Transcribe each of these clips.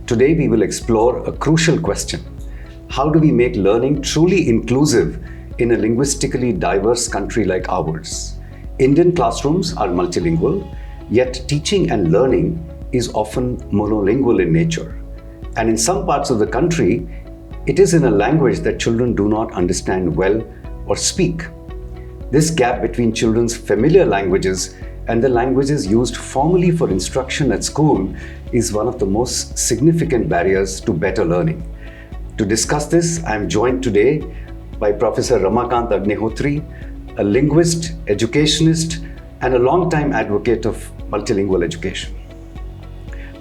Today we will explore a crucial question. How do we make learning truly inclusive in a linguistically diverse country like ours? Indian classrooms are multilingual, yet teaching and learning is often monolingual in nature. And in some parts of the country, it is in a language that children do not understand well or speak. This gap between children's familiar languages and the languages used formally for instruction at school is one of the most significant barriers to better learning. To discuss this, I am joined today by Professor Rama Kant Agnihotri, a linguist, educationist, and a long-time advocate of multilingual education.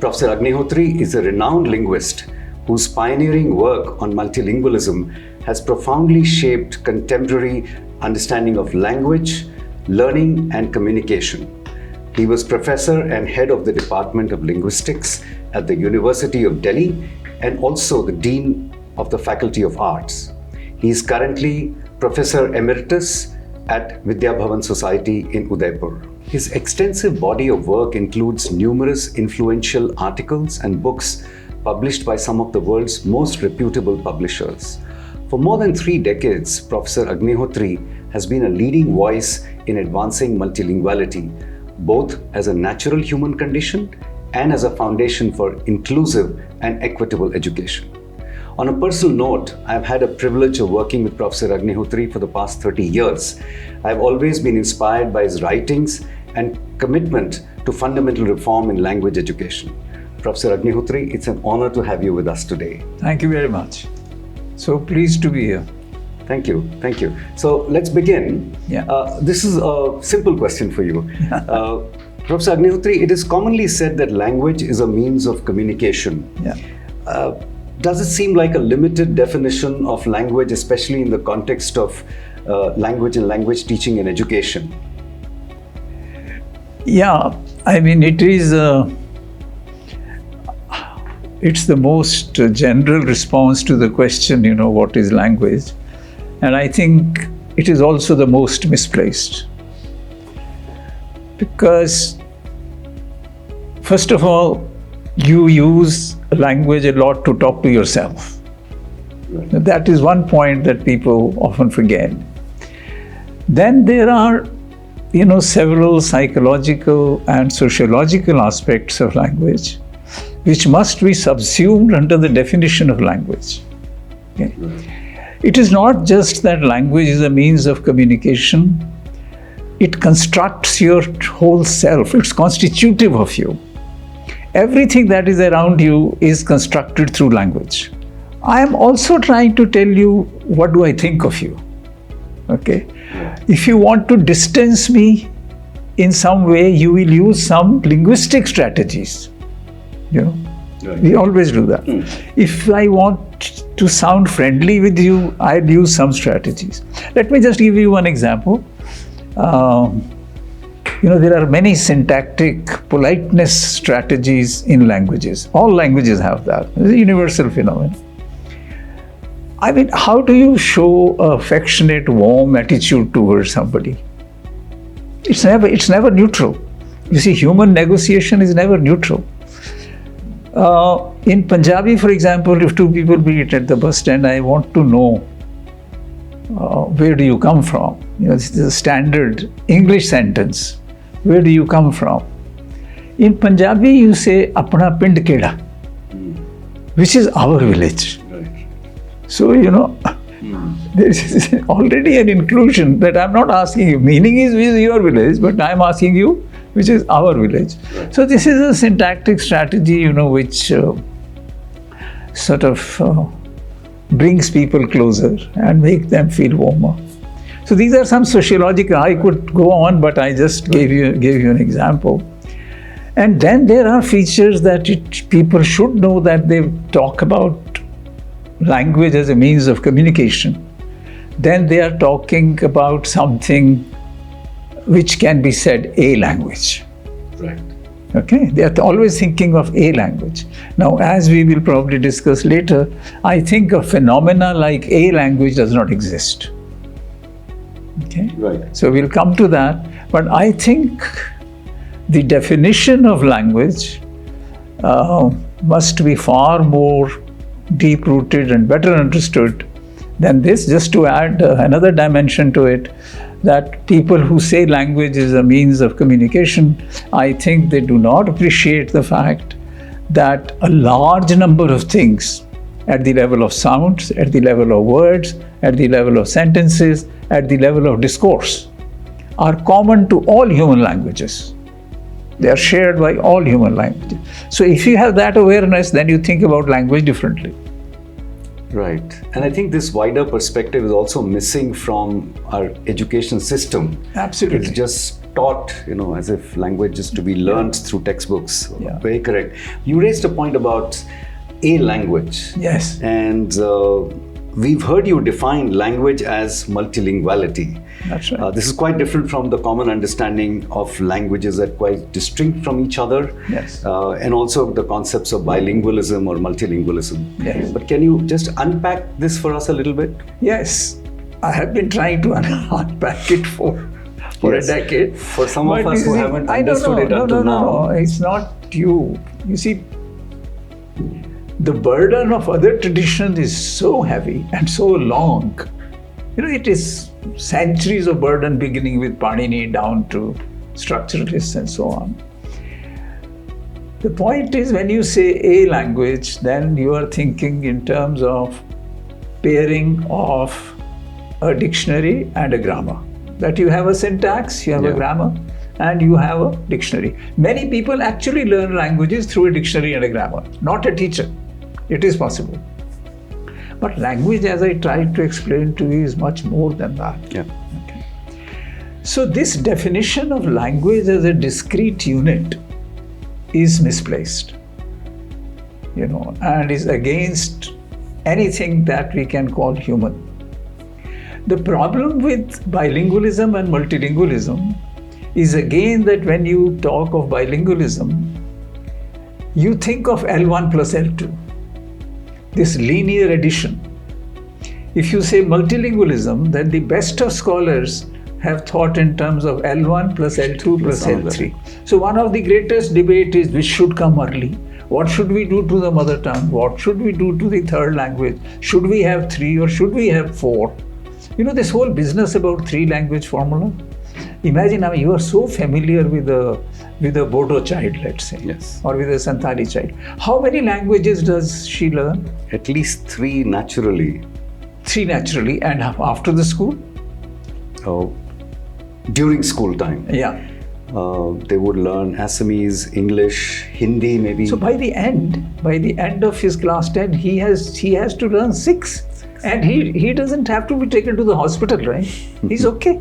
Professor Agnihotri is a renowned linguist whose pioneering work on multilingualism has profoundly shaped contemporary understanding of language, learning, and communication. He was professor and head of the Department of Linguistics at the University of Delhi and also the Dean of the Faculty of Arts. He is currently Professor Emeritus at Vidya Bhavan Society in Udaipur. His extensive body of work includes numerous influential articles and books published by some of the world's most reputable publishers. For more than 3 decades, Professor Agnihotri has been a leading voice in advancing multilinguality, both as a natural human condition and as a foundation for inclusive and equitable education. On a personal note, I've had a privilege of working with Professor Agnihotri for the past 30 years. I've always been inspired by his writings and commitment to fundamental reform in language education. Professor Agnihotri, it's an honor to have you with us today. Thank you very much. So pleased to be here. Thank you. Thank you. So let's begin. This is a simple question for you. Professor Agnihotri, it is commonly said that language is a means of communication. Does it seem like a limited definition of language, especially in the context of language and language teaching and education? Yeah, I mean, it is. It's the most general response to the question, what is language? And I think it is also the most misplaced. Because, first of all, you use language a lot to talk to yourself. Right. That is one point that people often forget. Then there are, several psychological and sociological aspects of language which must be subsumed under the definition of language. Okay? Right. It is not just that language is a means of communication. It constructs your whole self. It's constitutive of you. Everything that is around you is constructed through language. I am also trying to tell you what do I think of you. Okay? Yeah. If you want to distance me in some way, you will use some linguistic strategies. Right. We always do that. If I want to sound friendly with you, I'd use some strategies. Let me just give you one example. There are many syntactic politeness strategies in languages. All languages have that. It's a universal phenomenon. I mean, how do you show affectionate, warm attitude towards somebody? It's never neutral. You see, human negotiation is never neutral. In Punjabi, for example, if 2 people meet at the bus stand, I want to know where do you come from? This is a standard English sentence. Where do you come from? In Punjabi, you say, Apna Pind Keda, which is our village. Right. So, there is already an inclusion that I'm not asking you. Meaning is which is your village, but I'm asking you, which is our village. Right. So this is a syntactic strategy, which sort of brings people closer and make them feel warmer. So these are some sociological. I could go on, but I just gave you an example. And then there are features that people should know, that they talk about language as a means of communication. Then they are talking about something which can be said a language. Right. Okay, they are always thinking of a language. Now, as we will probably discuss later, I think a phenomena like a language does not exist. Okay? Right. So we'll come to that. But I think the definition of language must be far more deep-rooted and better understood than this. Just to add another dimension to it, that people who say language is a means of communication, I think they do not appreciate the fact that a large number of things at the level of sounds, at the level of words, at the level of sentences, at the level of discourse are common to all human languages. They are shared by all human languages. So if you have that awareness, then you think about language differently. Right. And I think this wider perspective is also missing from our education system. Absolutely. It's just taught, as if language is to be learned through textbooks. Yeah. Very correct. You raised a point about a language. Yes. And we've heard you define language as multilinguality. That's right. This is quite different from the common understanding of languages that are quite distinct from each other. Yes. And also the concepts of bilingualism or multilingualism. Yes. But can you just unpack this for us a little bit? Yes. I have been trying to unpack it for Yes. a decade. For some of us who haven't understood it until now. No, it's not you. You see, the burden of other traditions is so heavy and so long. It is centuries of burden beginning with Panini down to structuralists and so on. The point is, when you say a language, then you are thinking in terms of pairing of a dictionary and a grammar. That you have a syntax, you have a grammar, and you have a dictionary. Many people actually learn languages through a dictionary and a grammar, not a teacher. It is possible. But language, as I tried to explain to you, is much more than that. Yeah. Okay. So this definition of language as a discrete unit is misplaced, and is against anything that we can call human. The problem with bilingualism and multilingualism is again that when you talk of bilingualism, you think of L1 plus L2, this linear addition. If you say multilingualism, then the best of scholars have thought in terms of L1 plus L2 plus L3. So one of the greatest debate is which should come early. What should we do to the mother tongue? What should we do to the third language? Should we have 3 or should we have 4? This whole business about 3 language formula. Imagine, you are so familiar with a Bodo child, let's say, yes, or with a Santali child. How many languages does she learn? At least 3 naturally. 3 naturally, and after the school? During school time. Yeah. They would learn Assamese, English, Hindi maybe. So by the end of his class 10, he has to learn 6. And he doesn't have to be taken to the hospital, right? He's okay.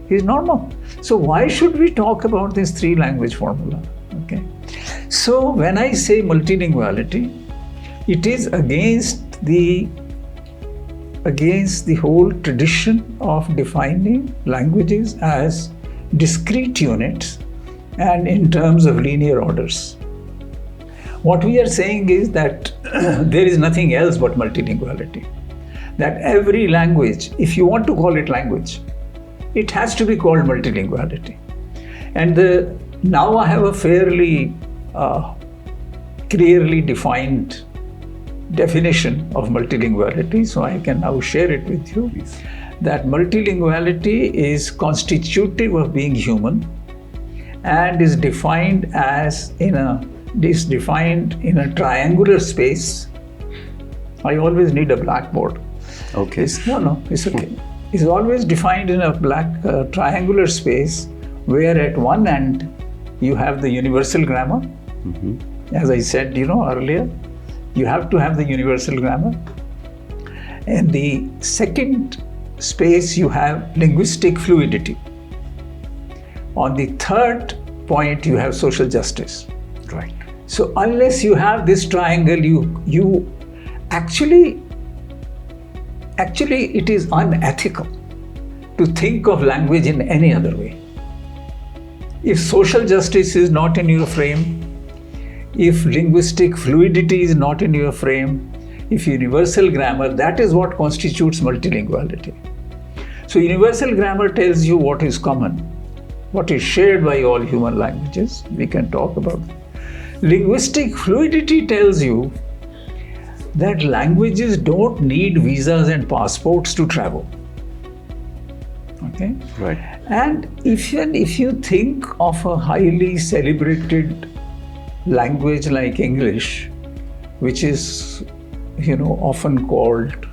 He's normal. So why should we talk about this 3 language formula? Okay. So when I say multilinguality, it is against the whole tradition of defining languages as discrete units and in terms of linear orders. What we are saying is that there is nothing else but multilinguality. That every language, if you want to call it language, it has to be called multilinguality. And now I have a fairly clearly defined definition of multilinguality, so I can now share it with you. Please. That multilinguality is constitutive of being human and is defined in a triangular space. I always need a blackboard. Okay. It's okay. It's always defined in a black triangular space where at one end you have the universal grammar. Mm-hmm. As I said, earlier, you have to have the universal grammar. And the second space you have linguistic fluidity. On the third point you have social justice. Right. So unless you have this triangle, you actually it is unethical to think of language in any other way. If social justice is not in your frame, if linguistic fluidity is not in your frame, if universal grammar, that is what constitutes multilinguality. So universal grammar tells you what is common, what is shared by all human languages. We can talk about it. Linguistic fluidity tells you that languages don't need visas and passports to travel. Okay? Right. And if you think of a highly celebrated language like English, which is, often called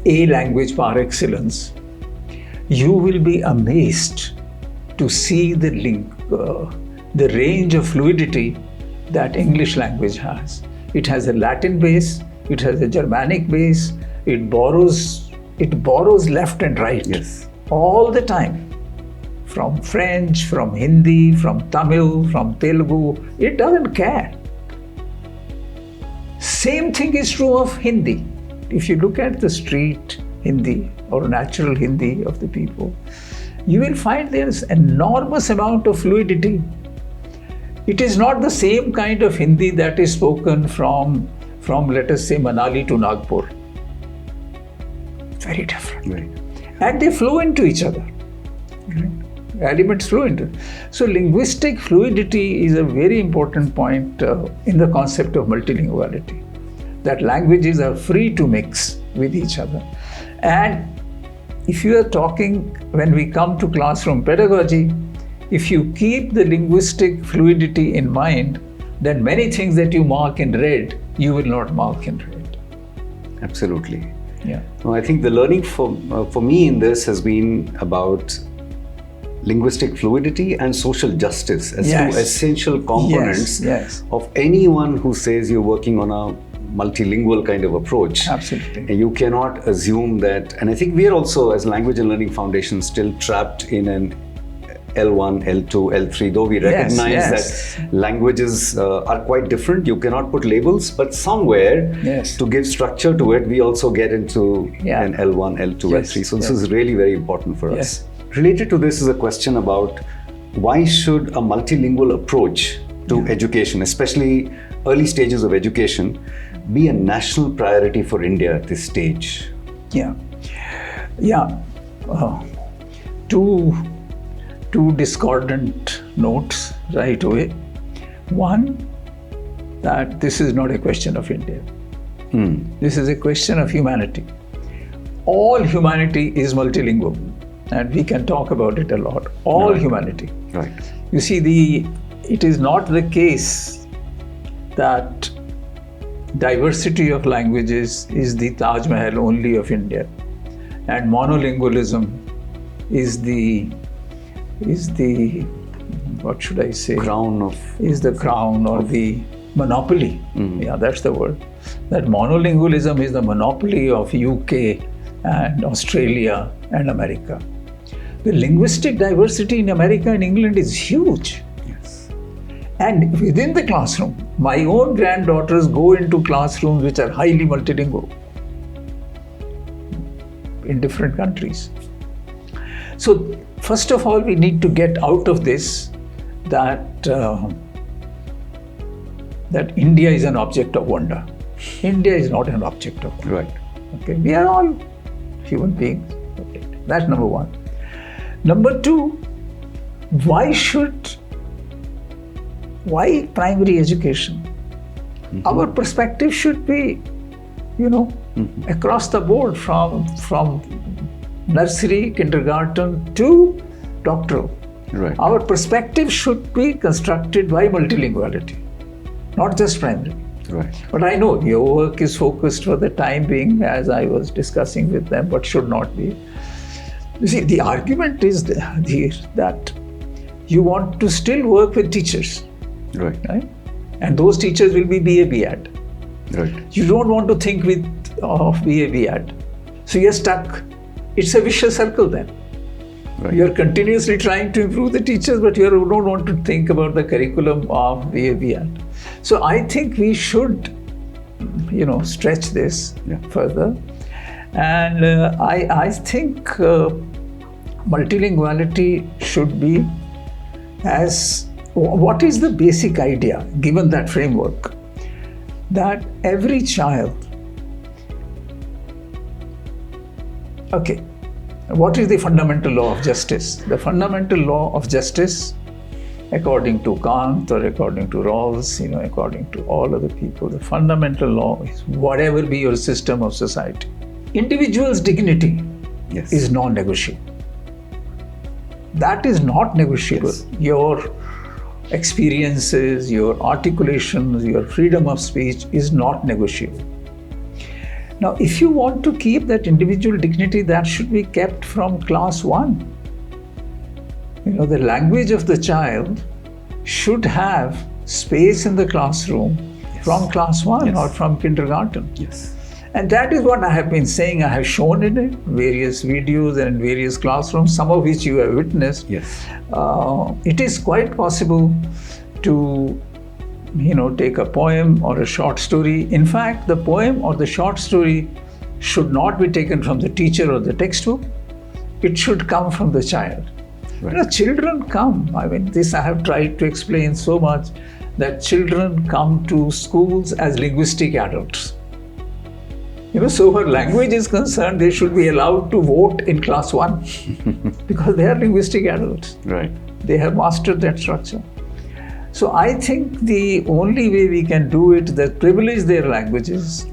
a language par excellence, you will be amazed to see the range of fluidity that English language has. It has a Latin base, it has a Germanic base, it borrows left and right. Yes. All the time. From French, from Hindi, from Tamil, from Telugu, it doesn't care. Same thing is true of Hindi. If you look at the street Hindi or natural Hindi of the people, you will find there's enormous amount of fluidity. It is not the same kind of Hindi that is spoken from let us say Manali to Nagpur. Very different. Right. And they flow into each other. Elements flow into it. So linguistic fluidity is a very important point in the concept of multilinguality. That languages are free to mix with each other. And if you are talking, when we come to classroom pedagogy, if you keep the linguistic fluidity in mind, then many things that you mark in red, you will not mark in red. Absolutely. Yeah. No, I think the learning for me in this has been about linguistic fluidity and social justice as two essential components of anyone who says you're working on a multilingual kind of approach. Absolutely. You cannot assume that, and I think we are also as Language and Learning Foundation still trapped in an L1, L2, L3, though we recognize that languages are quite different. You cannot put labels, but somewhere to give structure to it, we also get into an L1, L2, L3. So this is really very important for us. Related to this is a question about why should a multilingual approach to education, especially early stages of education, be a national priority for India at this stage? Two discordant notes right away. One, that this is not a question of India. This is a question of humanity. All humanity is multilingual, and we can talk about it a lot. All humanity. Right. You see, it is not the case that diversity of languages is the Taj Mahal only of India, and monolingualism is the what should I say? Is the crown or the monopoly. Yeah, that's the word. That monolingualism is the monopoly of UK and Australia and America. The linguistic diversity in America and England is huge. Yes. And within the classroom, my own granddaughters go into classrooms which are highly multilingual in different countries. So, first of all, we need to get out of this that India is an object of wonder. India is not an object of wonder. Right. Okay, we are all human beings. Okay. That's number one. Number two, why primary education? Our perspective should be, across the board from nursery, kindergarten to doctoral. Right. Our perspective should be constructed by multilinguality, not just primary. Right. But I know your work is focused for the time being, as I was discussing with them, but should not be. You see, the argument is that you want to still work with teachers. Right? And those teachers will be BA, BAd. Right. You don't want to think of BA, BAd. So you're stuck. It's a vicious circle then. Right. You're continuously trying to improve the teachers, but you don't want to think about the curriculum of BA, BAd. So I think we should, stretch this further. And I think multilinguality should be what is the basic idea, given that framework, that every child, what is the fundamental law of justice? The fundamental law of justice according to Kant or according to Rawls, according to all other people, the fundamental law is whatever be your system of society, individual's dignity is non-negotiable. That is not negotiable. Yes. Your experiences, your articulations, your freedom of speech is not negotiable. Now, if you want to keep that individual dignity, that should be kept from class 1. The language of the child should have space in the classroom from class 1 or from kindergarten. Yes. And that is what I have been saying. I have shown it in various videos and various classrooms, some of which you have witnessed. Yes. It is quite possible to, take a poem or a short story. In fact, the poem or the short story should not be taken from the teacher or the textbook. It should come from the child. Right. Children come. This I have tried to explain so much, that children come to schools as linguistic adults. So where language is concerned, they should be allowed to vote in class 1 because they are linguistic adults. Right. They have mastered that structure. So I think the only way we can do it is that privilege their languages,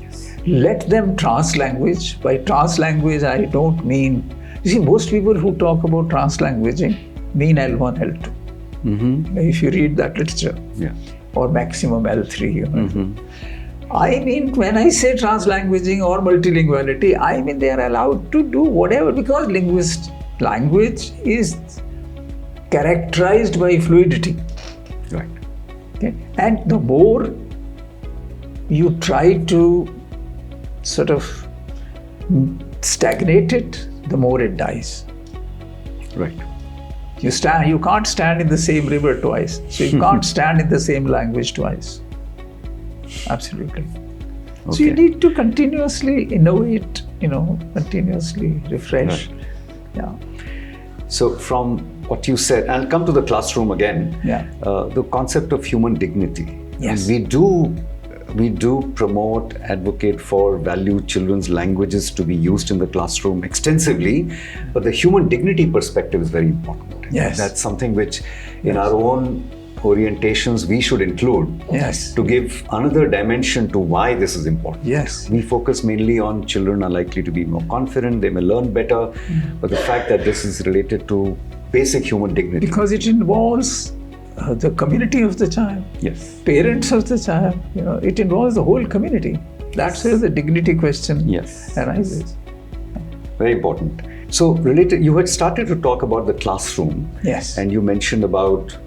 let them translanguage. By translanguage, I don't mean, most people who talk about translanguaging mean L1, L2. Mm-hmm. If you read that literature, or maximum L3, Mm-hmm. I mean, when I say translanguaging or multilinguality, I mean they are allowed to do whatever, because language is characterized by fluidity. Right. Okay? And the more you try to sort of stagnate it, the more it dies. Right. You can't stand in the same river twice. So you can't stand in the same language twice. Absolutely. Okay. So you need to continuously innovate, continuously refresh. Right. Yeah. So from what you said, I'll come to the classroom again. Yeah. The concept of human dignity. Yes. We do promote, advocate for, value children's languages to be used in the classroom extensively, but the human dignity perspective is very important. Yes. That's something which in our own orientations we should include to give another dimension to why this is important. Yes. We focus mainly on children are likely to be more confident, they may learn better, but the fact that this is related to basic human dignity. Because it involves the community of the child, parents of the child, it involves the whole community. That's where the dignity question arises. Very important. So related, you had started to talk about the classroom. Yes. And you mentioned about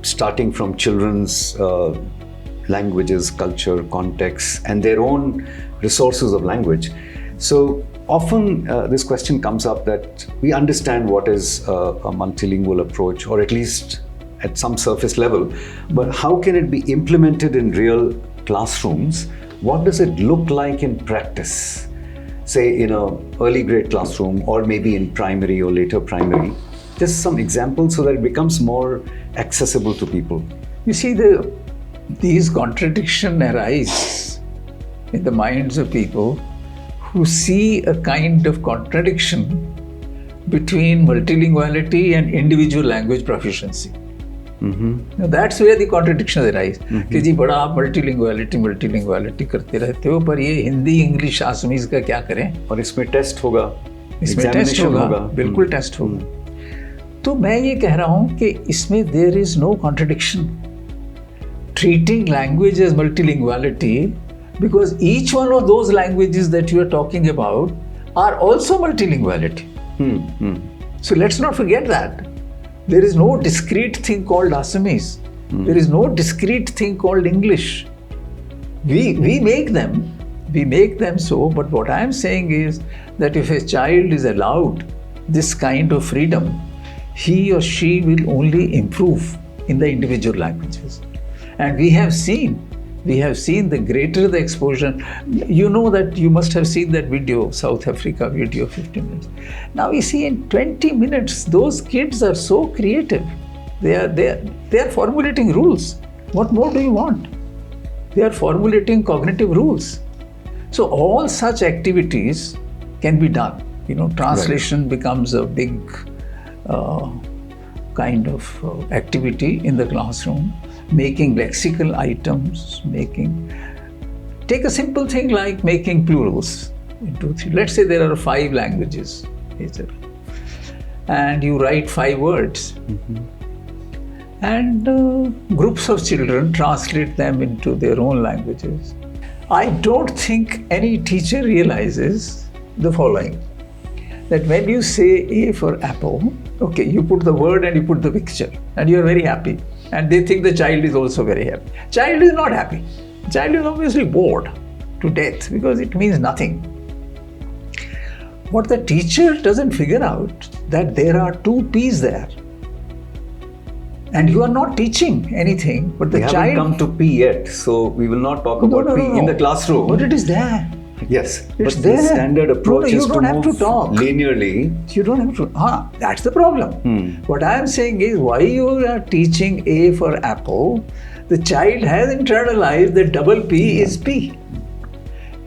starting from children's languages, culture, contexts, and their own resources of language. So often this question comes up that we understand what is a multilingual approach, or at least at some surface level, but how can it be implemented in real classrooms? What does it look like in practice? Say in an early grade classroom, or maybe in primary or later primary. Just some examples so that it becomes more accessible to people. You see, these contradictions arise in the minds of people who see a kind of contradiction between multilinguality and individual language proficiency. Now that's where the contradictions arise. कि जी बड़ा आप multilinguality करते रहते हो, पर ये Hindi English आसमीज का क्या करें? और इसमें टेस्ट होगा, इसमें टेस्ट होगा, बिल्कुल टेस्ट होगा. तो मैं ये कह रहा हूँ कि इसमें there is no contradiction. Treating language as multilinguality, because each one of those languages that you are talking about are also multilinguality. So let's not forget that. There is no discrete thing called Assamese. There is no discrete thing called English. We make them so, but what I am saying is that if a child is allowed this kind of freedom, he or she will only improve in the individual languages. And we have seen the greater the exposure. You know that you must have seen that video, South Africa video, 15 minutes. Now you see in 20 minutes, those kids are so creative. They are formulating rules. What more do you want? They are formulating cognitive rules. So all such activities can be done. Translation becomes a big kind of activity in the classroom, making lexical items, take a simple thing like making plurals. Let's say there are 5 languages, and you write 5 words. And groups of children translate them into their own languages. I don't think any teacher realizes the following, that when you say A for apple, okay, you put the word and you put the picture, and you're very happy. And they think the child is also very happy. Child is not happy. Child is obviously bored to death because it means nothing. What the teacher doesn't figure out, that there are 2 P's there. And you are not teaching anything, but the child... We haven't come to P yet, so we will not talk about P in the classroom. But it is there. Yes, it's but there. The standard approach is to move linearly. You don't have to... that's the problem. What I am saying is, why you are teaching A for apple, the child has internalized that double P is P.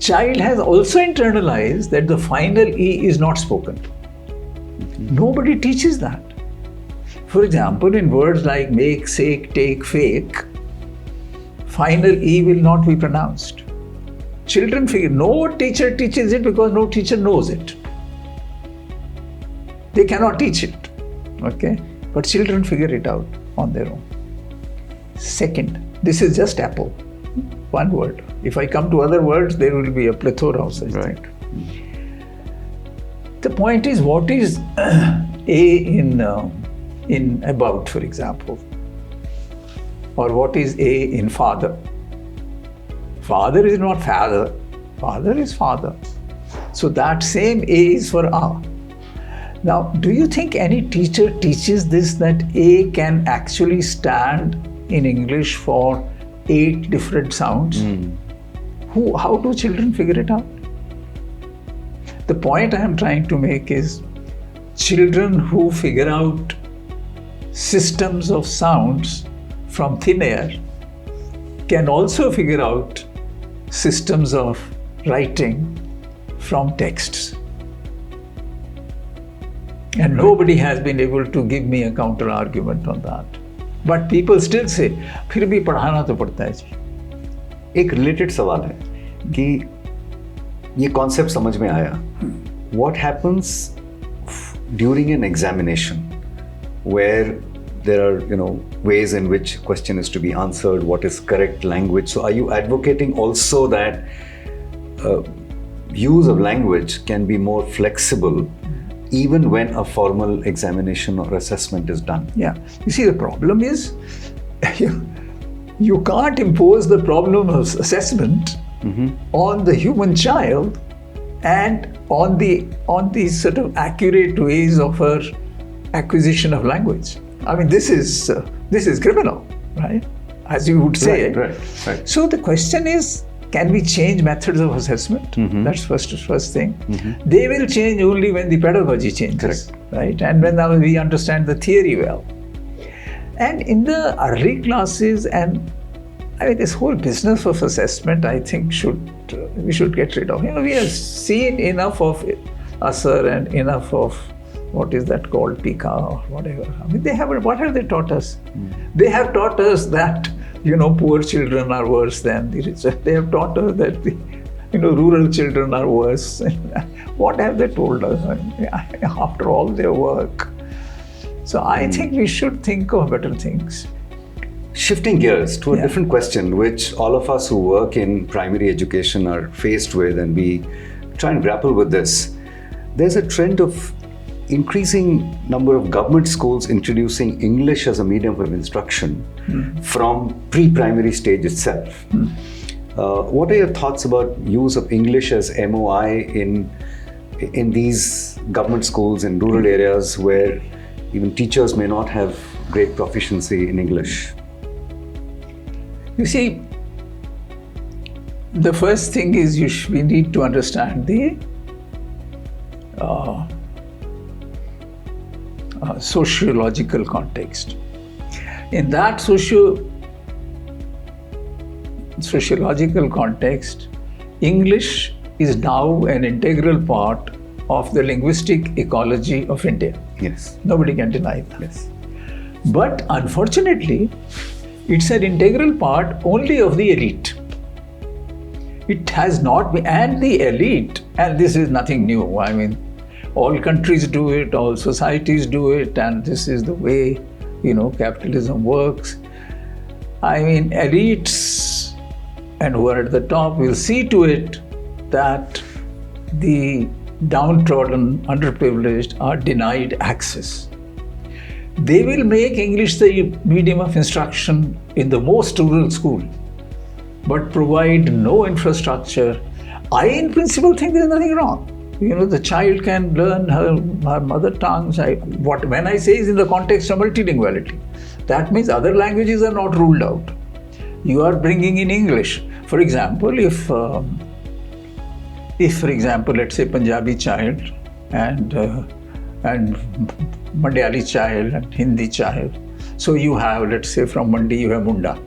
Child has also internalized that the final E is not spoken. Nobody teaches that. For example, in words like make, sake, take, fake, final E will not be pronounced. Children figure, no teacher teaches it because no teacher knows it. They cannot teach it, okay? But children figure it out on their own. Second, this is just apple, 1 word. If I come to other words, there will be a plethora of such things. The point is, what is A in about, for example, or what is A in father? Father is not father, father is father. So that same A is for A. Now, do you think any teacher teaches this, that A can actually stand in English for 8 different sounds? How do children figure it out? The point I am trying to make is, children who figure out systems of sounds from thin air can also figure out systems of writing from texts. And nobody has been able to give me a counter argument on that. But people still say, फिर भी पढ़ाना तो पड़ता है जी. एक related सवाल है कि ये concept समझ में आया. What happens during an examination where there are, ways in which question is to be answered, what is correct language? So are you advocating also that use of language can be more flexible even when a formal examination or assessment is done? Yeah. You see, the problem is you can't impose the problem of assessment on the human child and on the sort of accurate ways of her acquisition of language. I mean, this is criminal, right? As you would say. Right. So the question is, can we change methods of assessment? That's first thing. They will change only when the pedagogy changes, right? And when we understand the theory well. And in the early classes, and I mean, this whole business of assessment, I think we should get rid of. We have seen enough of Asar and enough of what is that called, Pika or whatever. I mean, what have they taught us? They have taught us that, poor children are worse than the rich. They have taught us that rural children are worse. What have they told us? After all their work. So I think we should think of better things. Shifting gears to a different question, which all of us who work in primary education are faced with, and we try and grapple with this. There's a trend of increasing number of government schools introducing English as a medium of instruction from pre-primary stage itself. What are your thoughts about use of English as MOI in these government schools in rural areas where even teachers may not have great proficiency in English? You see, the first thing is we need to understand the sociological context. In that sociological context, English is now an integral part of the linguistic ecology of India. Yes. Nobody can deny that. Yes. But unfortunately, it's an integral part only of the elite. It has not been, and the elite, and this is nothing new. I mean, all countries do it, all societies do it, and this is the way, capitalism works. I mean, elites and who are at the top will see to it that the downtrodden, underprivileged are denied access. They will make English the medium of instruction in the most rural school, but provide no infrastructure. I, in principle, think there's nothing wrong. The child can learn her mother tongue. When I say is in the context of multilinguality, that means other languages are not ruled out. You are bringing in English. For example, if for example, let's say Punjabi child and Malayali child and Hindi child. So you have, let's say from Mandi you have Munda.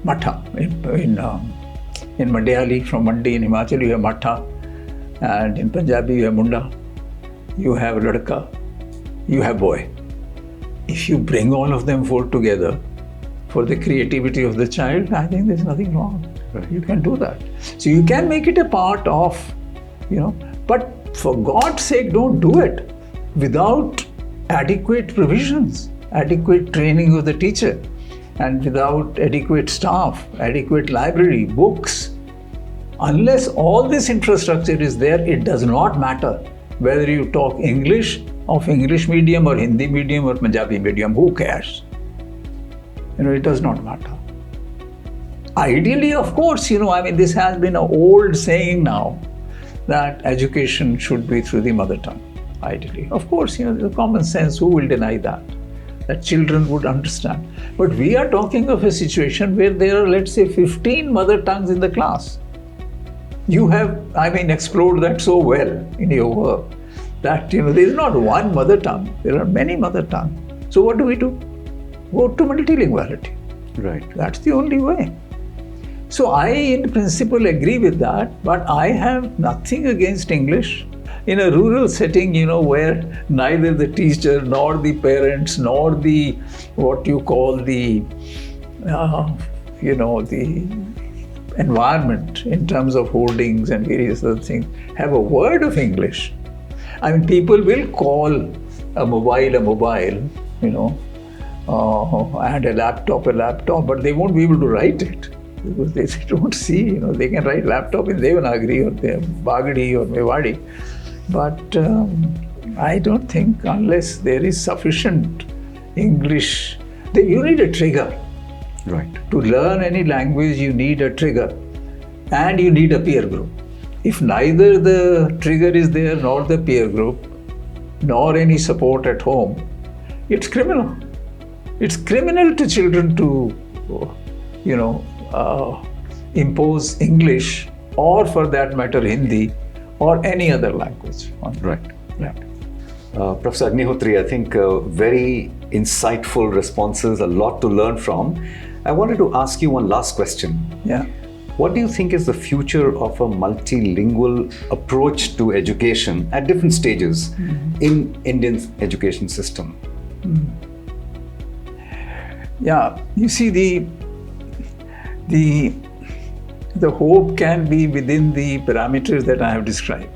Matha. In Malayali, from Mandi in Himachal, you have Matha, and in Punjabi, you have Munda, you have Ladka, you have boy. If you bring all of them four together for the creativity of the child, I think there's nothing wrong. Right. You can do that. So you can make it a part of, but for God's sake, don't do it without adequate provisions, adequate training of the teacher, and without adequate staff, adequate library, books. Unless all this infrastructure is there, it does not matter whether you talk English of English medium or Hindi medium or Punjabi medium. Who cares? It does not matter. Ideally, of course, this has been an old saying now that education should be through the mother tongue. Ideally. Of course, the common sense, who will deny that? That children would understand. But we are talking of a situation where there are, let's say, 15 mother tongues in the class. You have, explored that so well in your work that, there is not one mother tongue. There are many mother tongues. So what do we do? Go to multilinguality. Right. That's the only way. So I, in principle, agree with that, but I have nothing against English. In a rural setting, where neither the teacher nor the parents nor the, what you call the, the environment in terms of hoardings and various other things have a word of English. People will call a mobile, and a laptop, but they won't be able to write it because they don't see, they can write laptop in Devanagari or Bagadi or Mewadi. But I don't think unless there is sufficient English, you need a trigger. Right. To learn any language, you need a trigger and you need a peer group. If neither the trigger is there, nor the peer group, nor any support at home, it's criminal. It's criminal to children to, impose English or, for that matter, Hindi or any other language. Right. Yeah. Professor Agnihotri, I think very insightful responses, a lot to learn from. I wanted to ask you one last question. Yeah. What do you think is the future of a multilingual approach to education at different stages in Indian education system? Yeah, you see, the hope can be within the parameters that I have described.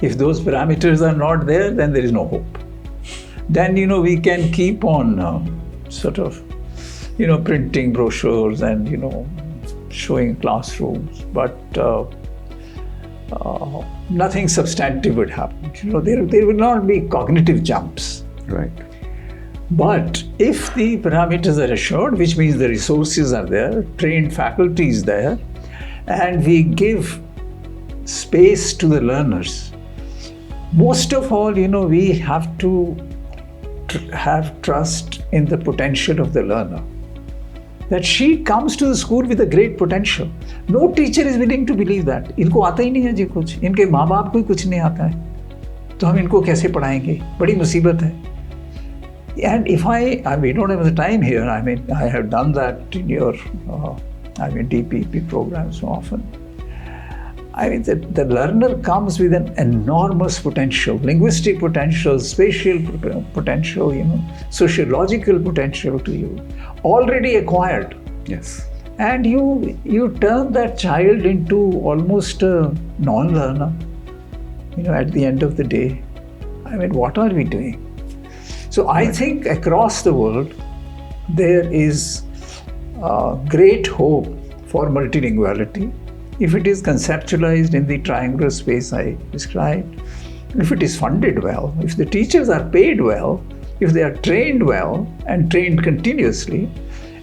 If those parameters are not there, then there is no hope. Then, we can keep on printing brochures and, showing classrooms, but nothing substantive would happen. There will not be cognitive jumps. Right. But if the parameters are assured, which means the resources are there, trained faculty is there, and we give space to the learners, most of all, we have to have trust in the potential of the learner. That she comes to the school with a great potential. No teacher is willing to believe that. इनको आता ही नहीं है जी कुछ. इनके माँ बाप को ही कुछ नहीं आता है. तो हम इनको कैसे पढ़ाएंगे? बड़ी मुसीबत है. And if we don't have the time here. I have done that in your, DPP program so often. I mean, the learner comes with an enormous potential, linguistic potential, spatial potential, sociological potential to you, already acquired. Yes. And you turn that child into almost a non-learner, at the end of the day. I mean, what are we doing? So I think across the world, there is great hope for multilinguality. If it is conceptualized in the triangular space I described, if it is funded well, if the teachers are paid well, if they are trained well and trained continuously,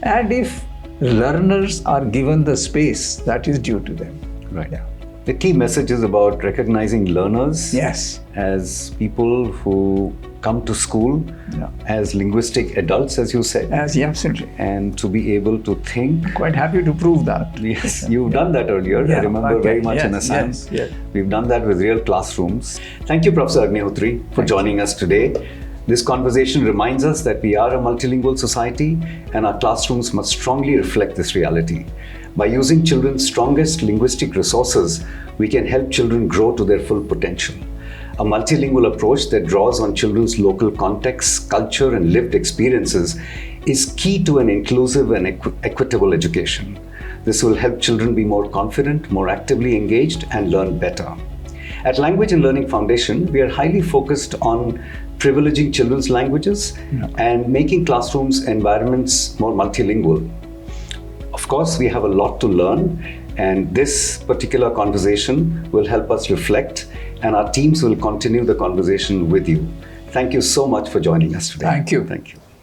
and if learners are given the space that is due to them. Right. Yeah. The key message is about recognizing learners as people who come to school as linguistic adults, as you said. Absolutely. And to be able to think. I'm quite happy to prove that. Yes, you've done that earlier. I remember very much in Assam. Yes. We've done that with real classrooms. Thank you, Professor Agnihotri, for joining us today. This conversation reminds us that we are a multilingual society and our classrooms must strongly reflect this reality. By using children's strongest linguistic resources, we can help children grow to their full potential. A multilingual approach that draws on children's local contexts, culture, and lived experiences is key to an inclusive and equitable education. This will help children be more confident, more actively engaged, and learn better. At Language and Learning Foundation, we are highly focused on privileging children's languages and making classrooms environments more multilingual. Of course, we have a lot to learn, and this particular conversation will help us reflect, and our teams will continue the conversation with you. Thank you so much for joining us today. Thank you. Thank you.